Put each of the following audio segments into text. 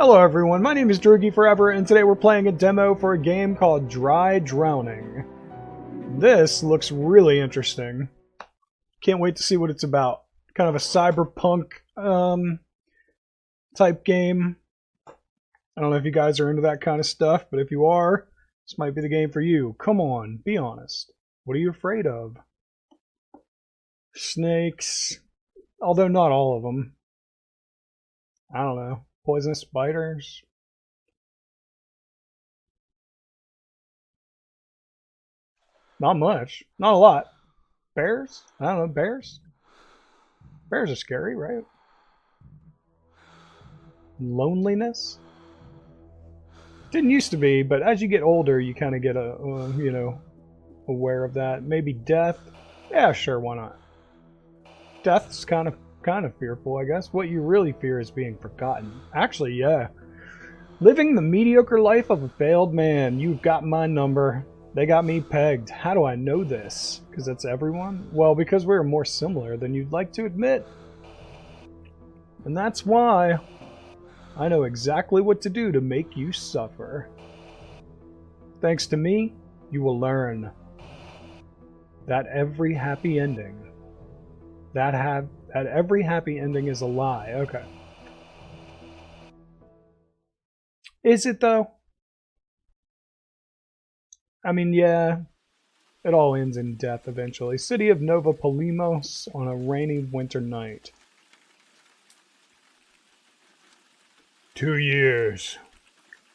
Hello everyone, my name is Droogie Forever, and today we're playing a demo for a game called Dry Drowning. This looks really interesting. Can't wait to see what it's about. Kind of a cyberpunk type game. I don't know if you guys are into that kind of stuff, but if you are, this might be the game for you. Come on, be honest. What are you afraid of? Snakes. Although not all of them. I don't know. Poisonous spiders. Not much. Not a lot. Bears? I don't know. Bears? Bears are scary, right? Loneliness? Didn't used to be, but as you get older, you kind of get aware of that. Maybe death? Yeah, sure, why not? Death's kind of fearful, I guess. What you really fear is being forgotten. Actually, yeah. Living the mediocre life of a failed man. You've got my number. They got me pegged. How do I know this? Because that's everyone? Well, because we're more similar than you'd like to admit. And that's why I know exactly what to do to make you suffer. Thanks to me, you will learn that every happy ending every happy ending is a lie. Okay. Is it though? I mean, yeah. It all ends in death eventually. City of Nova Polimos on a rainy winter night. 2 years.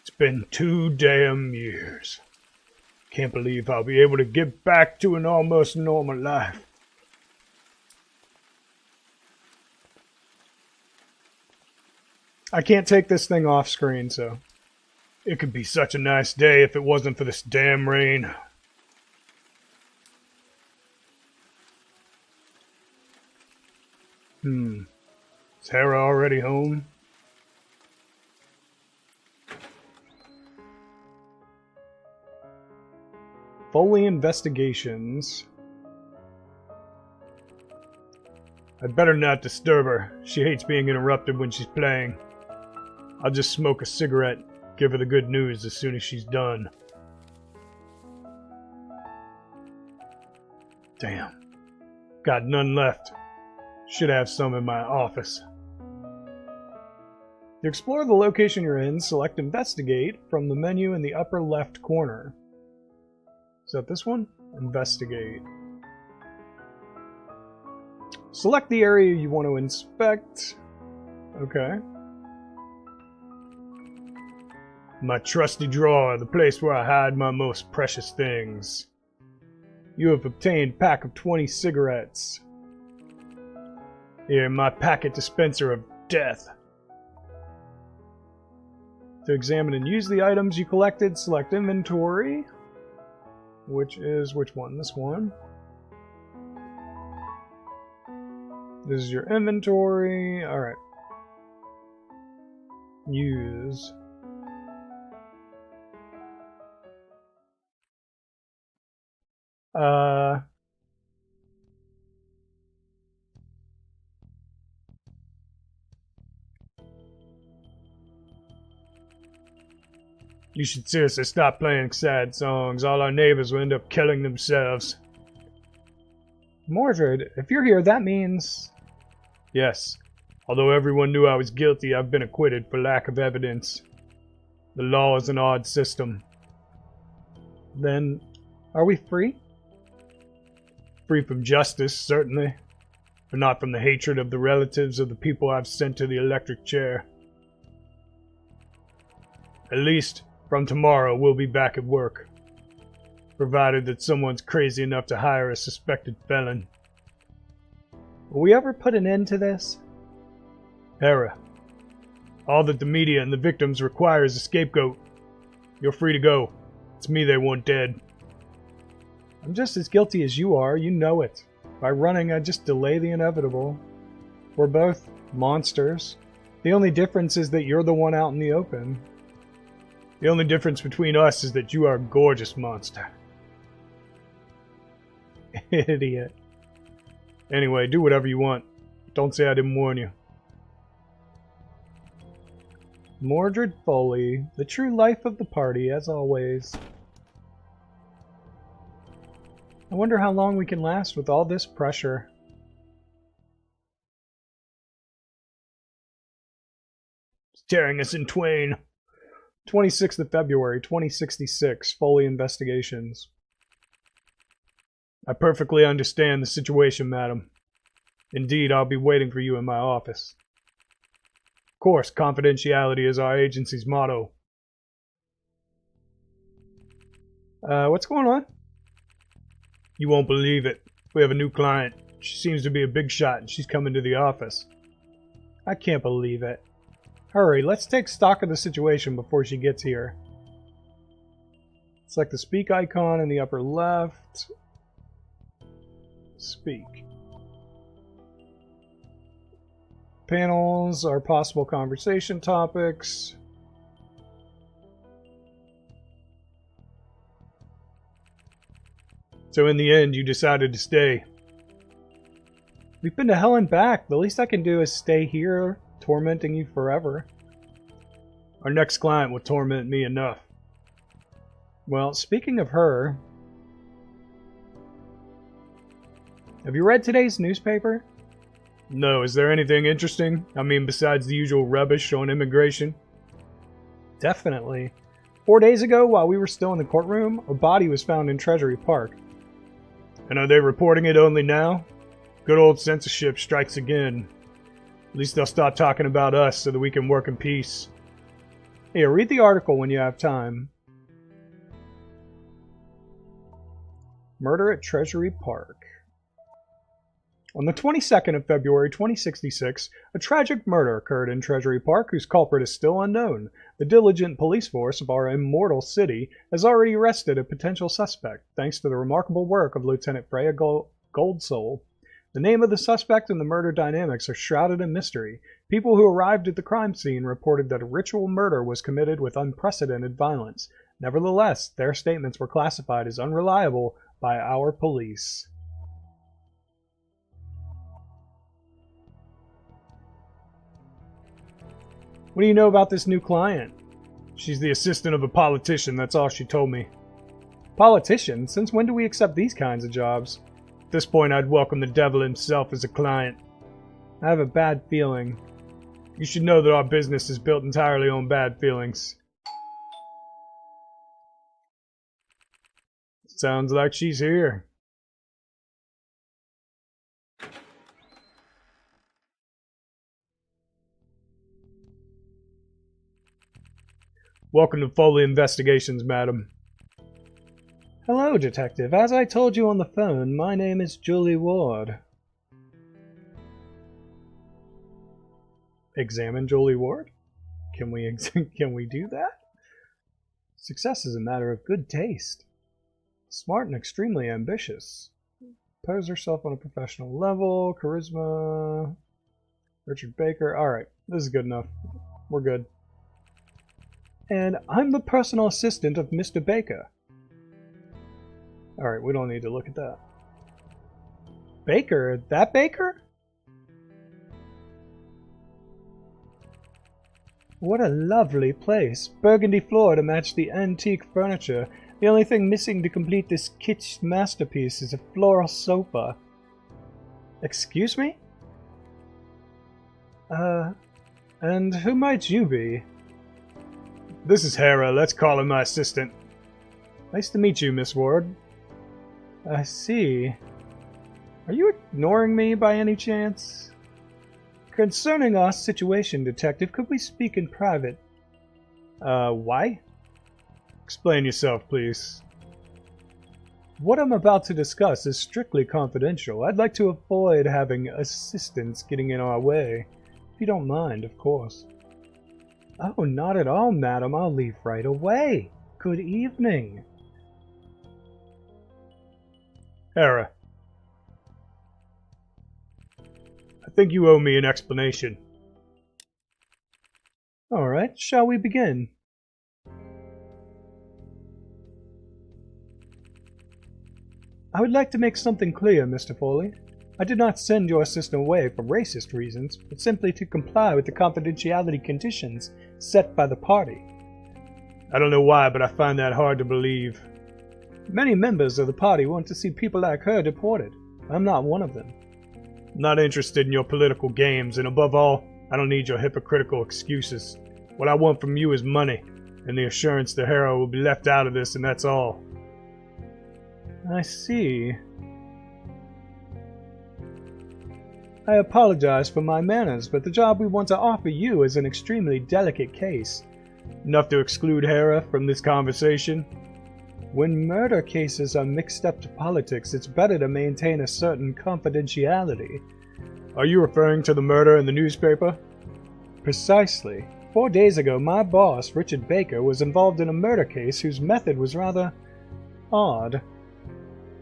It's been 2 damn years. Can't believe I'll be able to get back to an almost normal life. I can't take this thing off screen, so... It could be such a nice day if it wasn't for this damn rain. Is Hera already home? Foley Investigations. I'd better not disturb her. She hates being interrupted when she's playing. I'll just smoke a cigarette, give her the good news as soon as she's done. Damn. Got none left. Should have some in my office. To explore the location you're in, select Investigate from the menu in the upper left corner. Is that this one? Investigate. Select the area you want to inspect. Okay. My trusty drawer, the place where I hide my most precious things. You have obtained a pack of 20 cigarettes. Here, my packet dispenser of death. To examine and use the items you collected, select Inventory. Which is which one? This one. This is your inventory. Alright. Use. You should seriously stop playing sad songs. All our neighbors will end up killing themselves. Mordred, if you're here, that means... Yes. Although everyone knew I was guilty, I've been acquitted for lack of evidence. The law is an odd system. Then, are we free? Free from justice, certainly. But not from the hatred of the relatives of the people I've sent to the electric chair. At least, from tomorrow, we'll be back at work. Provided that someone's crazy enough to hire a suspected felon. Will we ever put an end to this? Hera, all that the media and the victims require is a scapegoat. You're free to go. It's me they want dead. I'm just as guilty as you are, you know it. By running, I just delay the inevitable. We're both monsters. The only difference is that you're the one out in the open. The only difference between us is that you are a gorgeous monster. Idiot. Anyway, do whatever you want. Don't say I didn't warn you. Mordred Foley, the true life of the party, as always. I wonder how long we can last with all this pressure. It's tearing us in twain. 26th of February, 2066, Foley Investigations. I perfectly understand the situation, madam. Indeed, I'll be waiting for you in my office. Of course, confidentiality is our agency's motto. What's going on? You won't believe it. We have a new client. She seems to be a big shot, and she's coming to the office. I can't believe it. Hurry, let's take stock of the situation before she gets here. Select the speak icon in the upper left. Speak. Panels are possible conversation topics. So in the end, you decided to stay. We've been to hell and back. The least I can do is stay here, tormenting you forever. Our next client will torment me enough. Well, speaking of her... Have you read today's newspaper? No, is there anything interesting? I mean, besides the usual rubbish on immigration? Definitely. 4 days ago, while we were still in the courtroom, a body was found in Treasury Park. And are they reporting it only now? Good old censorship strikes again. At least they'll stop talking about us so that we can work in peace. Here, read the article when you have time. Murder at Treasury Park. On the 22nd of February 2066, a tragic murder occurred in Treasury Park whose culprit is still unknown. The diligent police force of our immortal city has already arrested a potential suspect, thanks to the remarkable work of Lieutenant Freya Goldsoul. The name of the suspect and the murder dynamics are shrouded in mystery. People who arrived at the crime scene reported that a ritual murder was committed with unprecedented violence. Nevertheless, their statements were classified as unreliable by our police. What do you know about this new client? She's the assistant of a politician, that's all she told me. Politician? Since when do we accept these kinds of jobs? At this point, I'd welcome the devil himself as a client. I have a bad feeling. You should know that our business is built entirely on bad feelings. Sounds like she's here. Welcome to Foley Investigations, madam. Hello, Detective. As I told you on the phone, my name is Julie Ward. Examine Julie Ward? Can we do that? Success is a matter of good taste. Smart and extremely ambitious. Pose herself on a professional level. Charisma. Richard Baker. Alright, this is good enough. We're good. And I'm the personal assistant of Mr. Baker. Alright, we don't need to look at that. Baker? That Baker? What a lovely place. Burgundy floor to match the antique furniture. The only thing missing to complete this kitsch masterpiece is a floral sofa. Excuse me? And who might you be? This is Hera. Let's call her my assistant. Nice to meet you, Miss Ward. I see. Are you ignoring me by any chance? Concerning our situation, Detective, could we speak in private? Why? Explain yourself, please. What I'm about to discuss is strictly confidential. I'd like to avoid having assistants getting in our way. If you don't mind, of course. Oh, not at all, madam. I'll leave right away. Good evening. Hera. I think you owe me an explanation. Alright, shall we begin? I would like to make something clear, Mr. Foley. I did not send your system away for racist reasons, but simply to comply with the confidentiality conditions set by the party. I don't know why, but I find that hard to believe. Many members of the party want to see people like her deported. I'm not one of them. I'm not interested in your political games, and above all, I don't need your hypocritical excuses. What I want from you is money, and the assurance that Hera will be left out of this, and that's all. I see. I apologize for my manners, but the job we want to offer you is an extremely delicate case. Enough to exclude Hera from this conversation? When murder cases are mixed up to politics, it's better to maintain a certain confidentiality. Are you referring to the murder in the newspaper? Precisely. 4 days ago, my boss, Richard Baker, was involved in a murder case whose method was rather odd.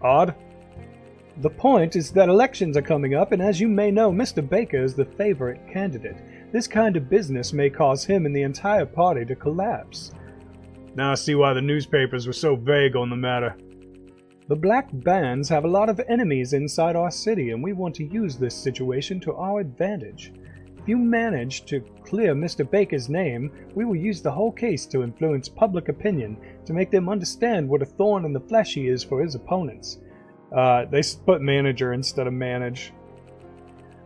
Odd? The point is that elections are coming up, and as you may know, Mr. Baker is the favorite candidate. This kind of business may cause him and the entire party to collapse. Now I see why the newspapers were so vague on the matter. The black bands have a lot of enemies inside our city, and we want to use this situation to our advantage. If you manage to clear Mr. Baker's name, we will use the whole case to influence public opinion, to make them understand what a thorn in the flesh he is for his opponents. They put manager instead of manage.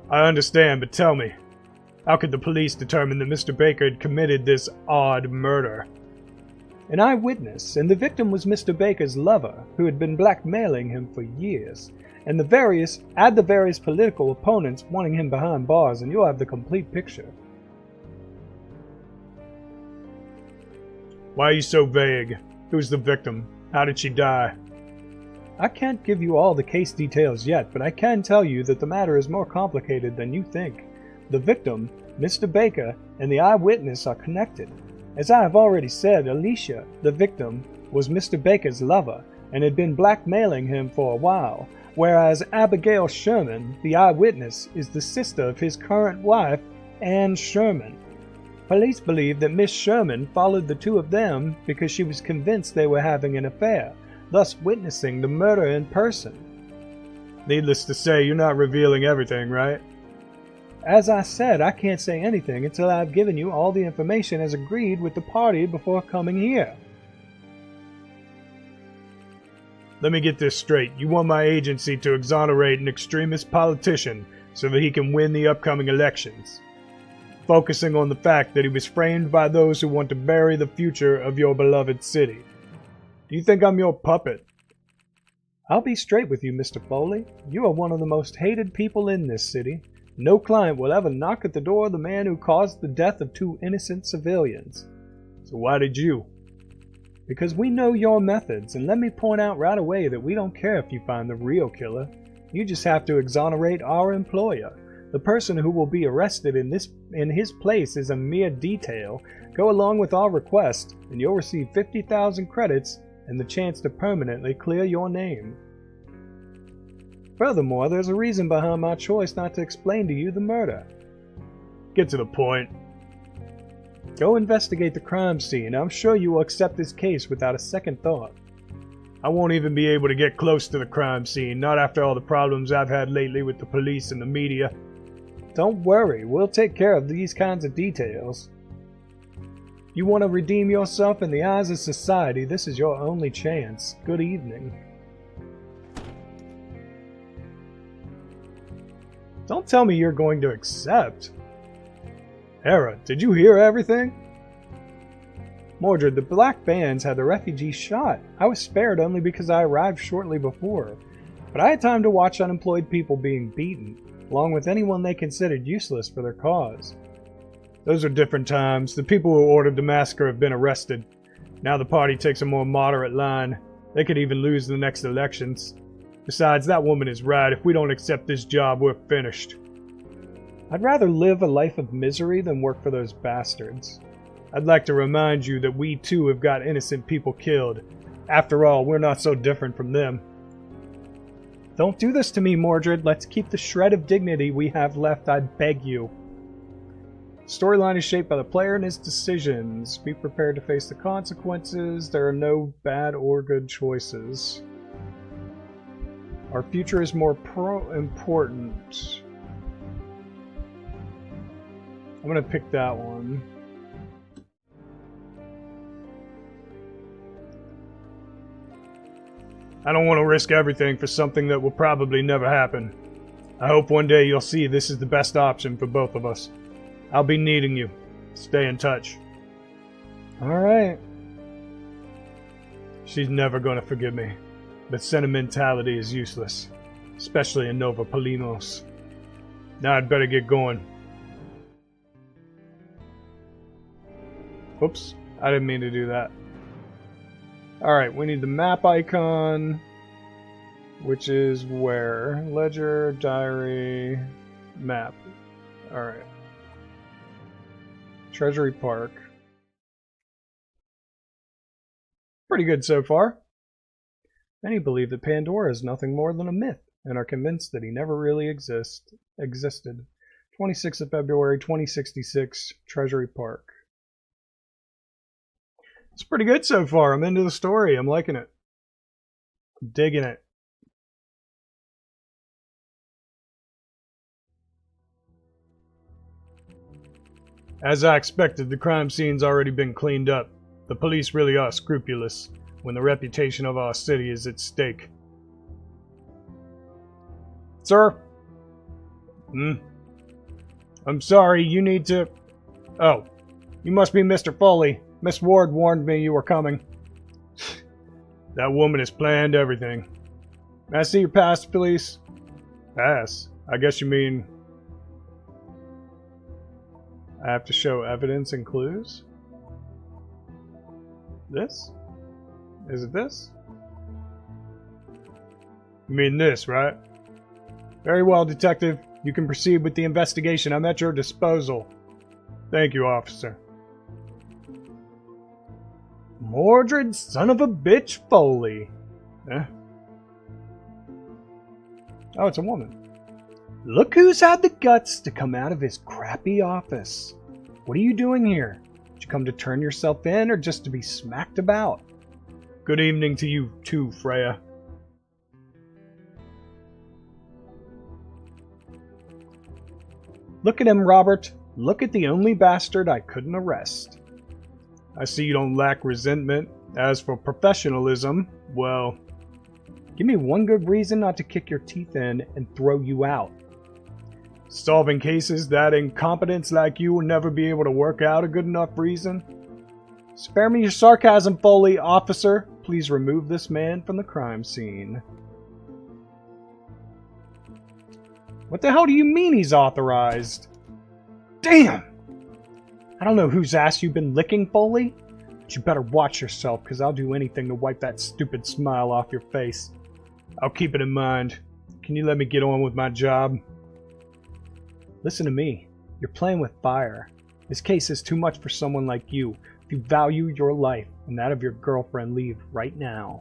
I understand, but tell me, how could the police determine that Mr. Baker had committed this odd murder? An eyewitness, and the victim was Mr. Baker's lover, who had been blackmailing him for years. And add the various political opponents wanting him behind bars, and you'll have the complete picture. Why are you so vague? Who's the victim? How did she die? I can't give you all the case details yet, but I can tell you that the matter is more complicated than you think. The victim, Mr. Baker, and the eyewitness are connected. As I have already said, Alicia, the victim, was Mr. Baker's lover, and had been blackmailing him for a while, whereas Abigail Sherman, the eyewitness, is the sister of his current wife, Anne Sherman. Police believe that Miss Sherman followed the two of them because she was convinced they were having an affair, thus witnessing the murder in person. Needless to say, you're not revealing everything, right? As I said, I can't say anything until I've given you all the information as agreed with the party before coming here. Let me get this straight. You want my agency to exonerate an extremist politician so that he can win the upcoming elections, focusing on the fact that he was framed by those who want to bury the future of your beloved city. Do you think I'm your puppet? I'll be straight with you, Mr. Foley. You are one of the most hated people in this city. No client will ever knock at the door of the man who caused the death of 2 innocent civilians. So why did you? Because we know your methods, and let me point out right away that we don't care if you find the real killer. You just have to exonerate our employer. The person who will be arrested in his place is a mere detail. Go along with our request, and you'll receive 50,000 credits and the chance to permanently clear your name. Furthermore, there's a reason behind my choice not to explain to you the murder. Get to the point. Go investigate the crime scene. I'm sure you will accept this case without a second thought. I won't even be able to get close to the crime scene, not after all the problems I've had lately with the police and the media. Don't worry, we'll take care of these kinds of details. You want to redeem yourself in the eyes of society, this is your only chance. Good evening. Don't tell me you're going to accept. Hera, did you hear everything? Mordred, the black bands had the refugees shot. I was spared only because I arrived shortly before. But I had time to watch unemployed people being beaten, along with anyone they considered useless for their cause. Those are different times. The people who ordered the massacre have been arrested. Now the party takes a more moderate line. They could even lose the next elections. Besides, that woman is right. If we don't accept this job, we're finished. I'd rather live a life of misery than work for those bastards. I'd like to remind you that we too have got innocent people killed. After all, we're not so different from them. Don't do this to me, Mordred. Let's keep the shred of dignity we have left, I beg you. Storyline is shaped by the player and his decisions. Be prepared to face the consequences. There are no bad or good choices. Our future is more important. I'm gonna pick that one. I don't want to risk everything for something that will probably never happen. I hope one day you'll see this is the best option for both of us. I'll be needing you. Stay in touch. Alright. She's never gonna forgive me. But sentimentality is useless. Especially in Nova Polinos. Now I'd better get going. Oops. I didn't mean to do that. Alright, we need the map icon, which is where? Ledger, diary, map. Alright. Treasury Park. Pretty good so far. Many believe that Pandora is nothing more than a myth and are convinced that he never really existed. 26th of February, 2066, Treasury Park. It's pretty good so far. I'm into the story. I'm liking it. I'm digging it. As I expected, the crime scene's already been cleaned up. The police really are scrupulous when the reputation of our city is at stake. Sir? I'm sorry, you need to... Oh, you must be Mr. Foley. Miss Ward warned me you were coming. That woman has planned everything. May I see your pass, please? Pass? I guess you mean... I have to show evidence and clues? This? Is it this? You mean this, right? Very well, Detective. You can proceed with the investigation. I'm at your disposal. Thank you, officer. Mordred, son of a bitch, Foley. Eh? Oh, it's a woman. Look who's had the guts to come out of his crappy office. What are you doing here? Did you come to turn yourself in or just to be smacked about? Good evening to you too, Freya. Look at him, Robert. Look at the only bastard I couldn't arrest. I see you don't lack resentment. As for professionalism, well, give me one good reason not to kick your teeth in and throw you out. Solving cases that incompetents like you will never be able to work out a good enough reason? Spare me your sarcasm, Foley. Officer, please remove this man from the crime scene. What the hell do you mean he's authorized? Damn! I don't know whose ass you've been licking, Foley, but you better watch yourself, because I'll do anything to wipe that stupid smile off your face. I'll keep it in mind. Can you let me get on with my job? Listen to me. You're playing with fire. This case is too much for someone like you. If you value your life and that of your girlfriend, leave right now.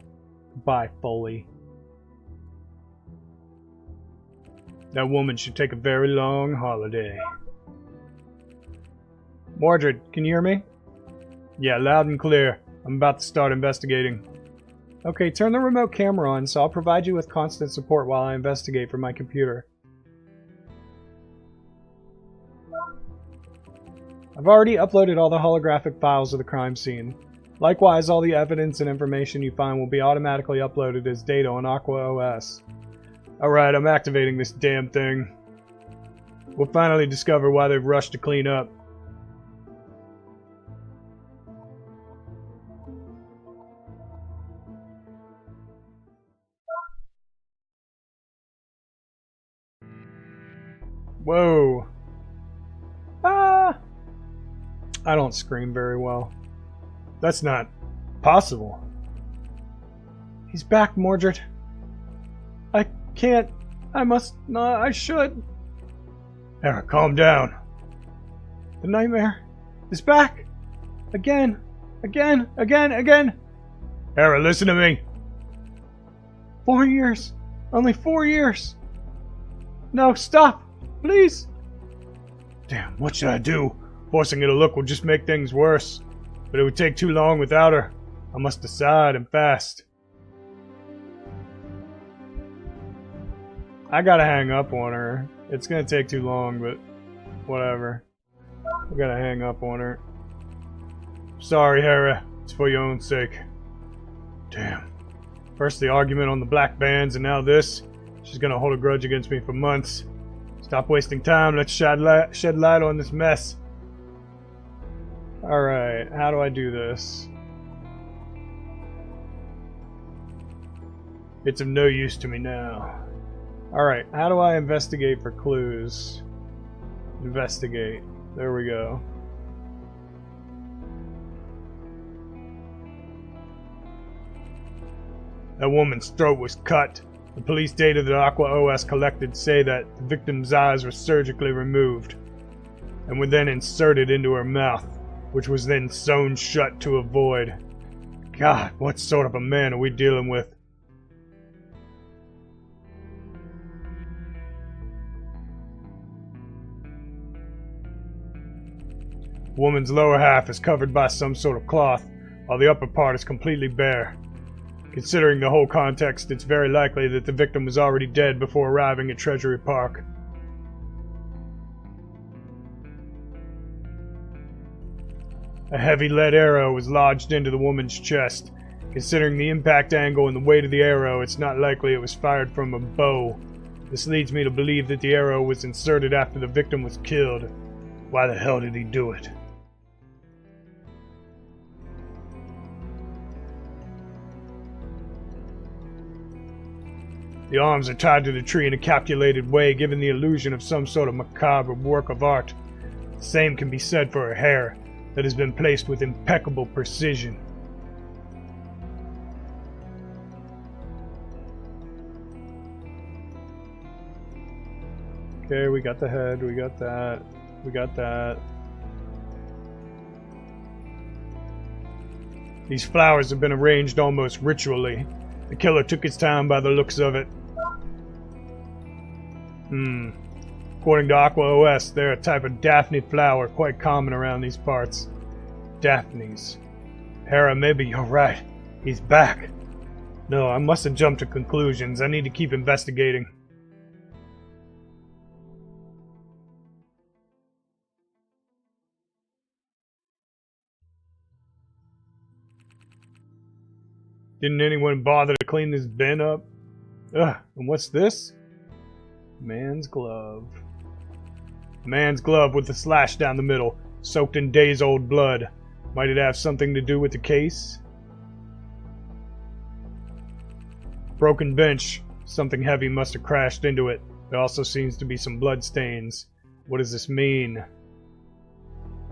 Goodbye, Foley. That woman should take a very long holiday. Mordred, can you hear me? Yeah, loud and clear. I'm about to start investigating. Okay, turn the remote camera on so I'll provide you with constant support while I investigate from my computer. I've already uploaded all the holographic files of the crime scene. Likewise, all the evidence and information you find will be automatically uploaded as data on Aqua OS. Alright, I'm activating this damn thing. We'll finally discover why they've rushed to clean up. Whoa. Ah! I don't scream very well. That's not possible. He's back, Mordred. I can't. I must not. I should. Era, calm down. The nightmare is back. Again. Again. Era, listen to me. 4 years. Only 4 years. No, stop. Please. Damn, what should I do? Forcing her to look will just make things worse. But it would take too long without her. I must decide and fast. I gotta hang up on her. It's gonna take too long, but whatever. I gotta hang up on her. Sorry, Hera. It's for your own sake. Damn. First the argument on the black bands, and now this. She's gonna hold a grudge against me for months. Stop wasting time. Let's shed light on this mess. Alright, how do I do this? It's of no use to me now. Alright, how do I investigate for clues? Investigate. There we go. That woman's throat was cut. The police data that Aqua OS collected say that the victim's eyes were surgically removed and were then inserted into her mouth, which was then sewn shut to avoid. God, what sort of a man are we dealing with? The woman's lower half is covered by some sort of cloth, while the upper part is completely bare. Considering the whole context, it's very likely that the victim was already dead before arriving at Treasury Park. A heavy lead arrow was lodged into the woman's chest. Considering the impact angle and the weight of the arrow, it's not likely it was fired from a bow. This leads me to believe that the arrow was inserted after the victim was killed. Why the hell did he do it? The arms are tied to the tree in a calculated way, giving the illusion of some sort of macabre work of art. The same can be said for her hair, that has been placed with impeccable precision. Okay, we got the head, we got that, we got that. These flowers have been arranged almost ritually. The killer took his time by the looks of it. According to Aqua OS, they're a type of Daphne flower quite common around these parts. Daphnes. Hera, maybe you're right. He's back. No, I mustn't jump to conclusions. I need to keep investigating. Didn't anyone bother to clean this bin up? Ugh, and what's this? Man's glove. Man's glove with the slash down the middle, soaked in days-old blood. Might it have something to do with the case? Broken bench. Something heavy must have crashed into it. There also seems to be some blood stains. What does this mean?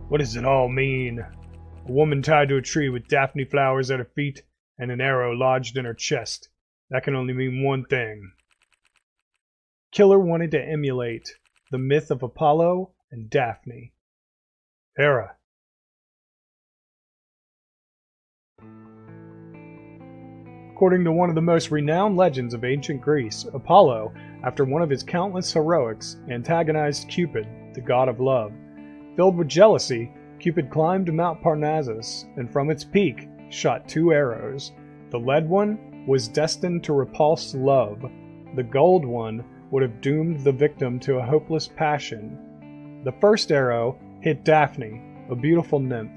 What does it all mean? A woman tied to a tree with Daphne flowers at her feet and an arrow lodged in her chest. That can only mean one thing. Killer wanted to emulate the myth of Apollo and Daphne. Hera. According to one of the most renowned legends of ancient Greece, Apollo, after one of his countless heroics, antagonized Cupid, the god of love. Filled with jealousy, Cupid climbed Mount Parnassus, and from its peak shot 2 arrows. The lead one was destined to repulse love. The gold one would have doomed the victim to a hopeless passion. The first arrow hit Daphne, a beautiful nymph.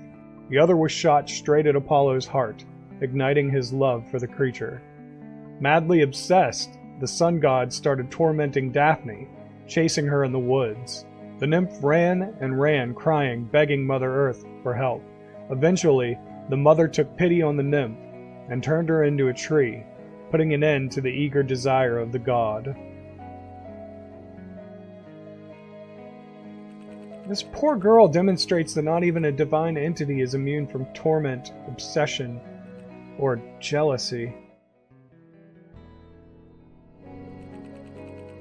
The other was shot straight at Apollo's heart, igniting his love for the creature. Madly obsessed, the sun god started tormenting Daphne, chasing her in the woods. The nymph ran and ran, crying, begging Mother Earth for help. Eventually, the mother took pity on the nymph and turned her into a tree, putting an end to the eager desire of the god. This poor girl demonstrates that not even a divine entity is immune from torment, obsession, or jealousy.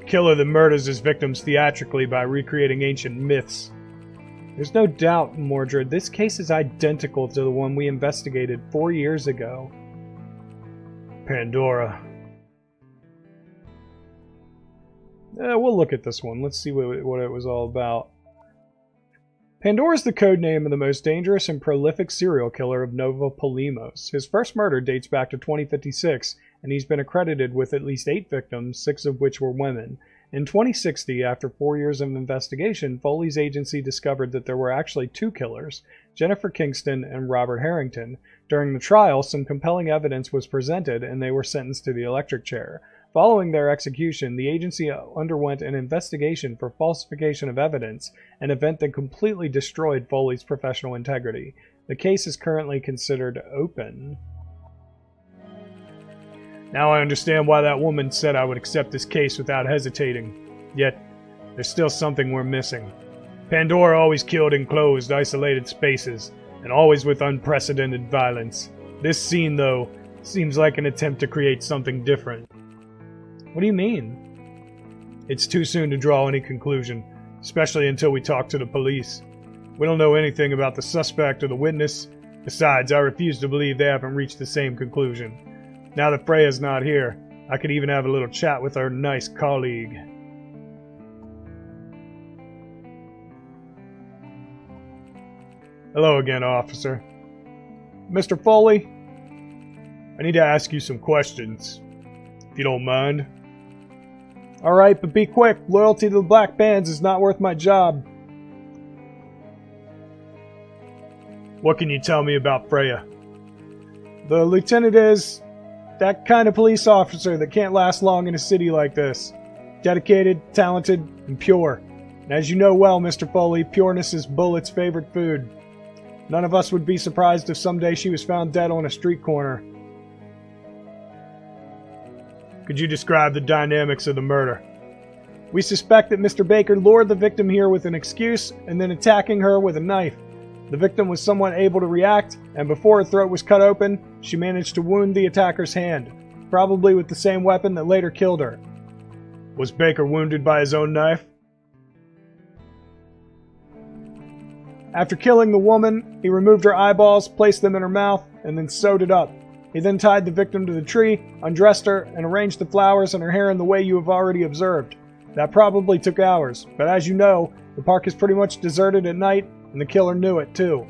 Killer that murders his victims theatrically by recreating ancient myths. There's no doubt, Mordred, this case is identical to the one we investigated 4 years ago. Pandora. We'll look at this one. Let's see what it was all about. Pandora is the code name of the most dangerous and prolific serial killer of Nova Polemos. His first murder dates back to 2056 and he's been accredited with at least 8 victims, 6 of which were women. In 2060, after 4 years of investigation, Foley's agency discovered that there were actually 2 killers, Jennifer Kingston and Robert Harrington. During the trial, some compelling evidence was presented, and they were sentenced to the electric chair. Following their execution, the agency underwent an investigation for falsification of evidence, an event that completely destroyed Foley's professional integrity. The case is currently considered open. Now I understand why that woman said I would accept this case without hesitating. Yet, there's still something we're missing. Pandora always killed in closed, isolated spaces, and always with unprecedented violence. This scene, though, seems like an attempt to create something different. What do you mean? It's too soon to draw any conclusion, especially until we talk to the police. We don't know anything about the suspect or the witness. Besides, I refuse to believe they haven't reached the same conclusion. Now that Freya's not here, I could even have a little chat with our nice colleague. Hello again, officer. Mr. Foley, I need to ask you some questions, if you don't mind. Alright, but be quick. Loyalty to the Black Bands is not worth my job. What can you tell me about Freya? The lieutenant is that kind of police officer that can't last long in a city like this. Dedicated, talented, and pure. And as you know well, Mr. Foley, pureness is Bullet's favorite food. None of us would be surprised if someday she was found dead on a street corner. Could you describe the dynamics of the murder? We suspect that Mr. Baker lured the victim here with an excuse and then attacking her with a knife. The victim was somewhat able to react, and before her throat was cut open, she managed to wound the attacker's hand, probably with the same weapon that later killed her. Was Baker wounded by his own knife? After killing the woman, he removed her eyeballs, placed them in her mouth, and then sewed it up. He then tied the victim to the tree, undressed her, and arranged the flowers and her hair in the way you have already observed. That probably took hours, but as you know, the park is pretty much deserted at night, and the killer knew it too.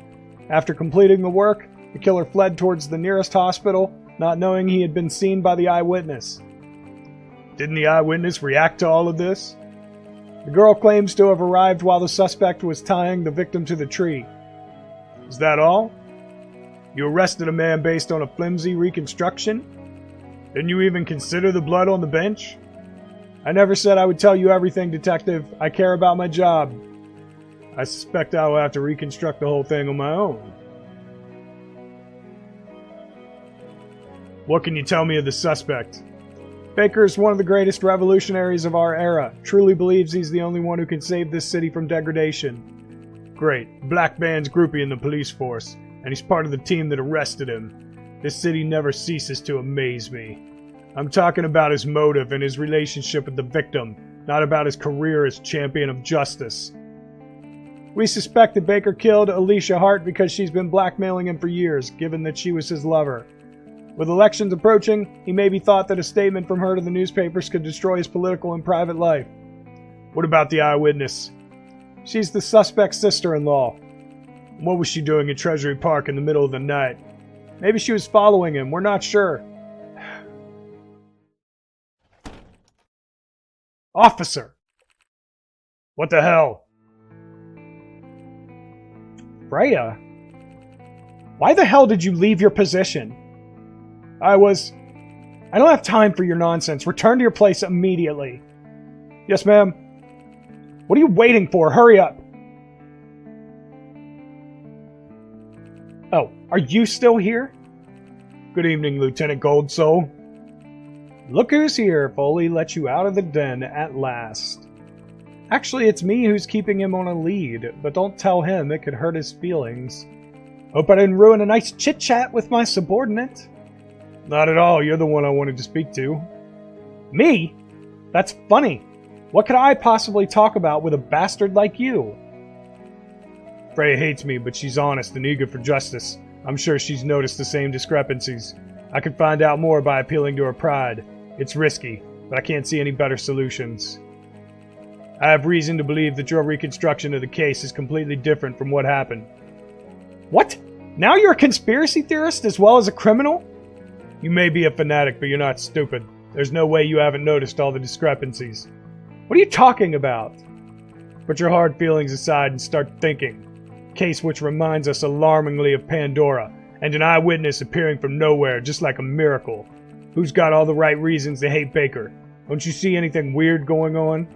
After completing the work, the killer fled towards the nearest hospital, not knowing he had been seen by the eyewitness. Didn't the eyewitness react to all of this? The girl claims to have arrived while the suspect was tying the victim to the tree. Is that all? You arrested a man based on a flimsy reconstruction? Didn't you even consider the blood on the bench? I never said I would tell you everything, Detective. I care about my job. I suspect I will have to reconstruct the whole thing on my own. What can you tell me of the suspect? Baker is one of the greatest revolutionaries of our era. Truly believes he's the only one who can save this city from degradation. Great. Black Band's groupie in the police force, and he's part of the team that arrested him. This city never ceases to amaze me. I'm talking about his motive and his relationship with the victim, not about his career as champion of justice. We suspect that Baker killed Alicia Hart because she's been blackmailing him for years, given that she was his lover. With elections approaching, he maybe thought that a statement from her to the newspapers could destroy his political and private life. What about the eyewitness? She's the suspect's sister-in-law. What was she doing at Treasury Park in the middle of the night? Maybe she was following him, we're not sure. Officer! What the hell? Freya? Why the hell did you leave your position? I don't have time for your nonsense. Return to your place immediately. Yes, ma'am. What are you waiting for? Hurry up. Oh, are you still here? Good evening, Lieutenant Goldsoul. Look who's here. Foley let you out of the den at last. Actually, it's me who's keeping him on a lead, but don't tell him, it could hurt his feelings. Hope I didn't ruin a nice chit-chat with my subordinate. Not at all, you're the one I wanted to speak to. Me? That's funny. What could I possibly talk about with a bastard like you? Freya hates me, but she's honest and eager for justice. I'm sure she's noticed the same discrepancies. I could find out more by appealing to her pride. It's risky, but I can't see any better solutions. I have reason to believe that your reconstruction of the case is completely different from what happened. What? Now you're a conspiracy theorist as well as a criminal? You may be a fanatic, but you're not stupid. There's no way you haven't noticed all the discrepancies. What are you talking about? Put your hard feelings aside and start thinking. Case which reminds us alarmingly of Pandora, and an eyewitness appearing from nowhere, just like a miracle. Who's got all the right reasons to hate Baker? Don't you see anything weird going on?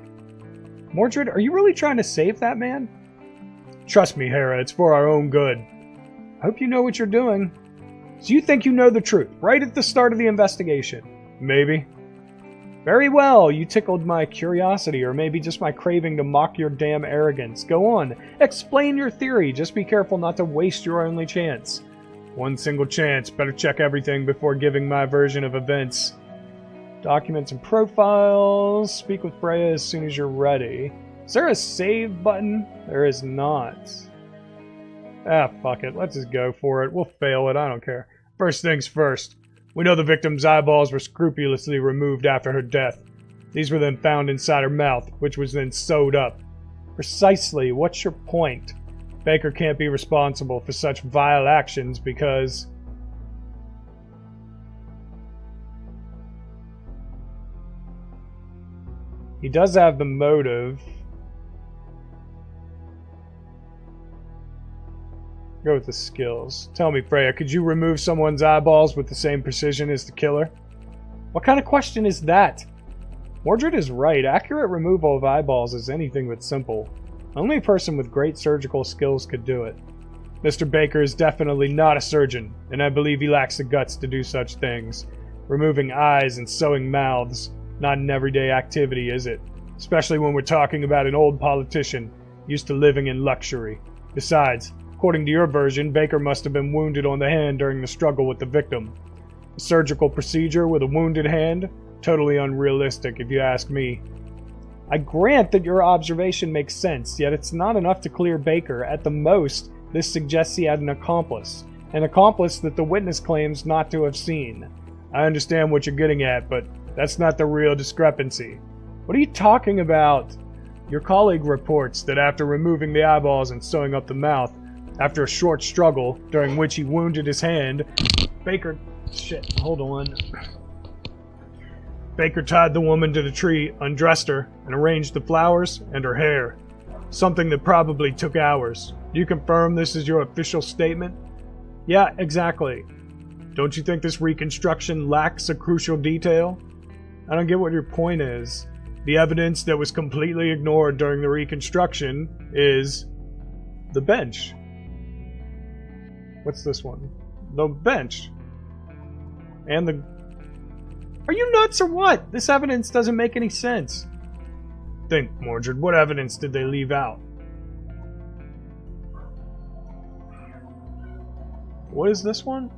Mordred, are you really trying to save that man? Trust me, Hera, it's for our own good. I hope you know what you're doing. So you think you know the truth, right at the start of the investigation? Maybe. Very well, you tickled my curiosity, or maybe just my craving to mock your damn arrogance. Go on, explain your theory, just be careful not to waste your only chance. One single chance, better check everything before giving my version of events. Documents and profiles, speak with Freya as soon as you're ready. Is there a save button? There is not. Ah, fuck it, let's just go for it. We'll fail it, I don't care. First things first. We know the victim's eyeballs were scrupulously removed after her death. These were then found inside her mouth, which was then sewed up. Precisely, what's your point? Baker can't be responsible for such vile actions because... he does have the motive. Go with the skills. Tell me, Freya, could you remove someone's eyeballs with the same precision as the killer? What kind of question is that? Mordred is right. Accurate removal of eyeballs is anything but simple. Only a person with great surgical skills could do it. Mr. Baker is definitely not a surgeon, and I believe he lacks the guts to do such things. Removing eyes and sewing mouths, not an everyday activity, is it? Especially when we're talking about an old politician used to living in luxury. Besides, according to your version, Baker must have been wounded on the hand during the struggle with the victim. A surgical procedure with a wounded hand? Totally unrealistic, if you ask me. I grant that your observation makes sense, yet it's not enough to clear Baker. At the most, this suggests he had an accomplice that the witness claims not to have seen. I understand what you're getting at, but that's not the real discrepancy. What are you talking about? Your colleague reports that after removing the eyeballs and sewing up the mouth, after a short struggle, during which he wounded his hand, Baker... Shit, hold on. Baker tied the woman to the tree, undressed her, and arranged the flowers and her hair. Something that probably took hours. Do you confirm this is your official statement? Yeah, exactly. Don't you think this reconstruction lacks a crucial detail? I don't get what your point is. The evidence that was completely ignored during the reconstruction is... the bench. What's this one? The bench. And the... Are you nuts or what? This evidence doesn't make any sense. Think, Mordred, what evidence did they leave out? What is this one?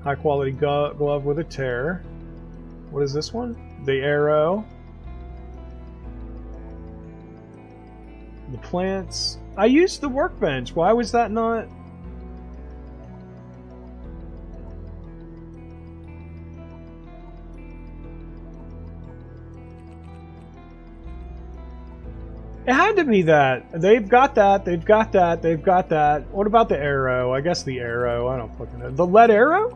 High quality glove with a tear. What is this one? The arrow. The plants. I used the workbench. Why was that not... It had to be that. They've got that. They've got that. They've got that. What about the arrow? I guess the arrow. I don't fucking know. The lead arrow?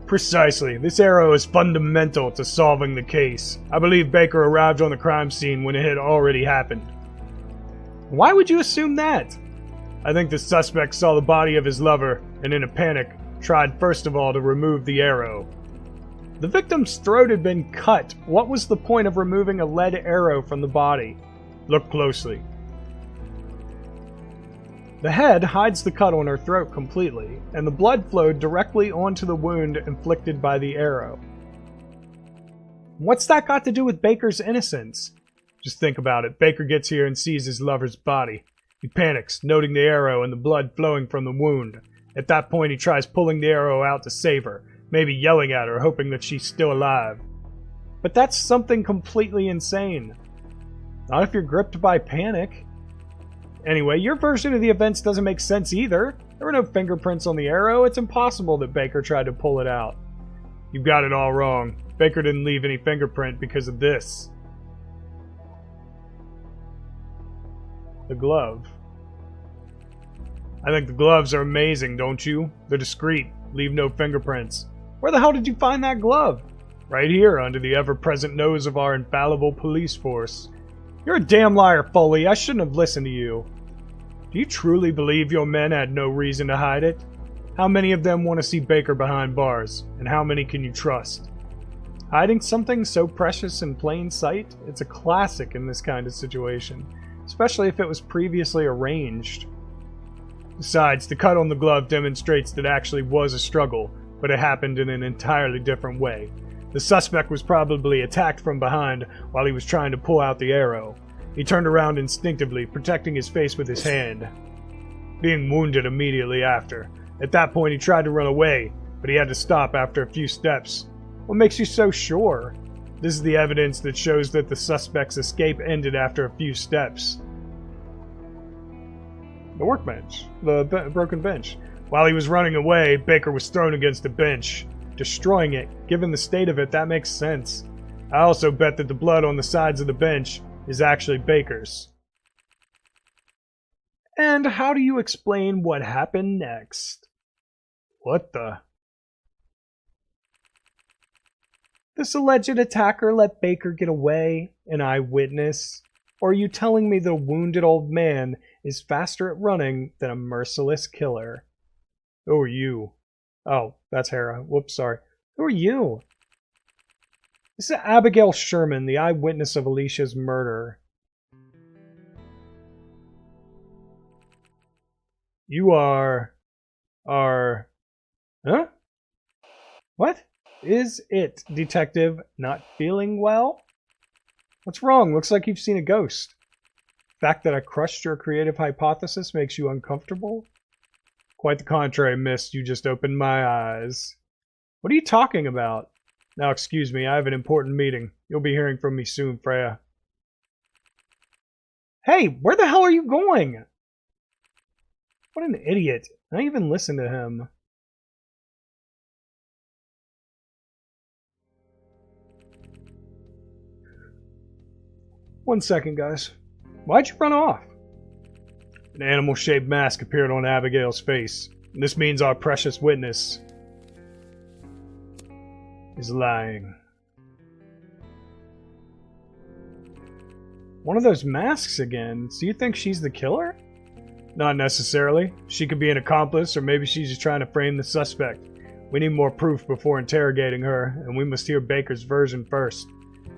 Precisely. This arrow is fundamental to solving the case. I believe Baker arrived on the crime scene when it had already happened. Why would you assume that? I think the suspect saw the body of his lover and in a panic tried first of all to remove the arrow. The victim's throat had been cut. What was the point of removing a lead arrow from the body? Look closely. The head hides the cut on her throat completely, and the blood flowed directly onto the wound inflicted by the arrow. What's that got to do with Baker's innocence? Just think about it. Baker gets here and sees his lover's body. He panics, noting the arrow and the blood flowing from the wound. At that point, he tries pulling the arrow out to save her, maybe yelling at her, hoping that she's still alive. But that's something completely insane. Not if you're gripped by panic. Anyway, your version of the events doesn't make sense either. There were no fingerprints on the arrow. It's impossible that Baker tried to pull it out. You've got it all wrong. Baker didn't leave any fingerprint because of this. The glove. I think the gloves are amazing, don't you? They're discreet, Leave no fingerprints. Where the hell did you find that glove? Right here, under the ever-present nose of our infallible police force. You're a damn liar, Foley. I shouldn't have listened to you. Do you truly believe your men had no reason to hide it? How many of them want to see Baker behind bars, and how many can you trust? Hiding something so precious in plain sight? It's a classic in this kind of situation, especially if it was previously arranged. Besides, the cut on the glove demonstrates that it actually was a struggle, but it happened in an entirely different way. The suspect was probably attacked from behind while he was trying to pull out the arrow. He turned around instinctively, protecting his face with his hand, being wounded immediately after. At that point, he tried to run away, but he had to stop after a few steps. What makes you so sure? This is the evidence that shows that the suspect's escape ended after a few steps. The workbench. The broken bench. While he was running away, Baker was thrown against a bench, destroying it. Given the state of it, that makes sense. I also bet that the blood on the sides of the bench is actually Baker's. And how do you explain what happened next? What the? This alleged attacker let Baker get away, an eyewitness? Or are you telling me the wounded old man is faster at running than a merciless killer? Who are you? Oh, that's Hera. Whoops, sorry. Who are you? This is Abigail Sherman, the eyewitness of Alicia's murder. You are... Huh? What? Is it, Detective, not feeling well? What's wrong? Looks like you've seen a ghost. The fact that I crushed your creative hypothesis makes you uncomfortable? Quite the contrary, miss. You just opened my eyes. What are you talking about? Now, excuse me, I have an important meeting. You'll be hearing from me soon, Freya. Hey, where the hell are you going? What an idiot. I didn't even listen to him. One second, guys. Why'd you run off? An animal-shaped mask appeared on Abigail's face. And this means our precious witness is lying. One of those masks again. So you think she's the killer? Not necessarily. She could be an accomplice, or maybe she's just trying to frame the suspect. We need more proof before interrogating her, and we must hear Baker's version first.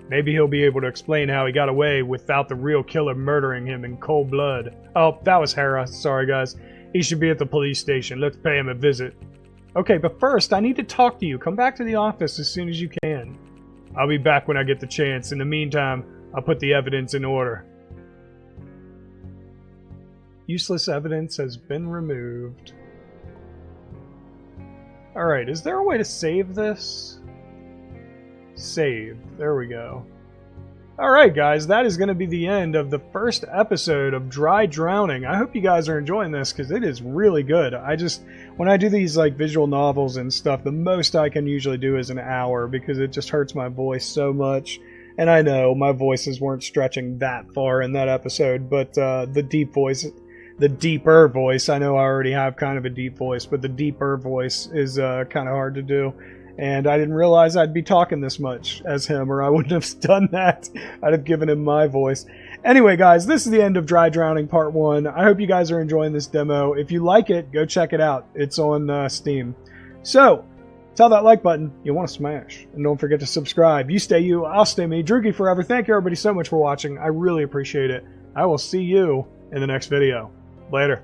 Maybe he'll be able to explain how he got away without the real killer murdering him in cold blood. Oh, that was Hera. Sorry, guys. He should be at the police station. Let's pay him a visit. Okay, but first, I need to talk to you. Come back to the office as soon as you can. I'll be back when I get the chance. In the meantime, I'll put the evidence in order. Useless evidence has been removed. Alright, is there a way to save this? Save. There we go. Alright guys, that is going to be the end of the first episode of Dry Drowning. I hope you guys are enjoying this because it is really good. When I do these like visual novels and stuff, the most I can usually do is an hour because it just hurts my voice so much. And I know my voices weren't stretching that far in that episode, but the deeper voice, I know I already have kind of a deep voice, but the deeper voice is kind of hard to do. And I didn't realize I'd be talking this much as him, or I wouldn't have done that. I'd have given him my voice. Anyway, guys, this is the end of Dry Drowning Part 1. I hope you guys are enjoying this demo. If you like it, go check it out. It's on Steam. So, tell that like button you want to smash. And don't forget to subscribe. You stay you, I'll stay me. Droogie forever. Thank you everybody so much for watching. I really appreciate it. I will see you in the next video. Later.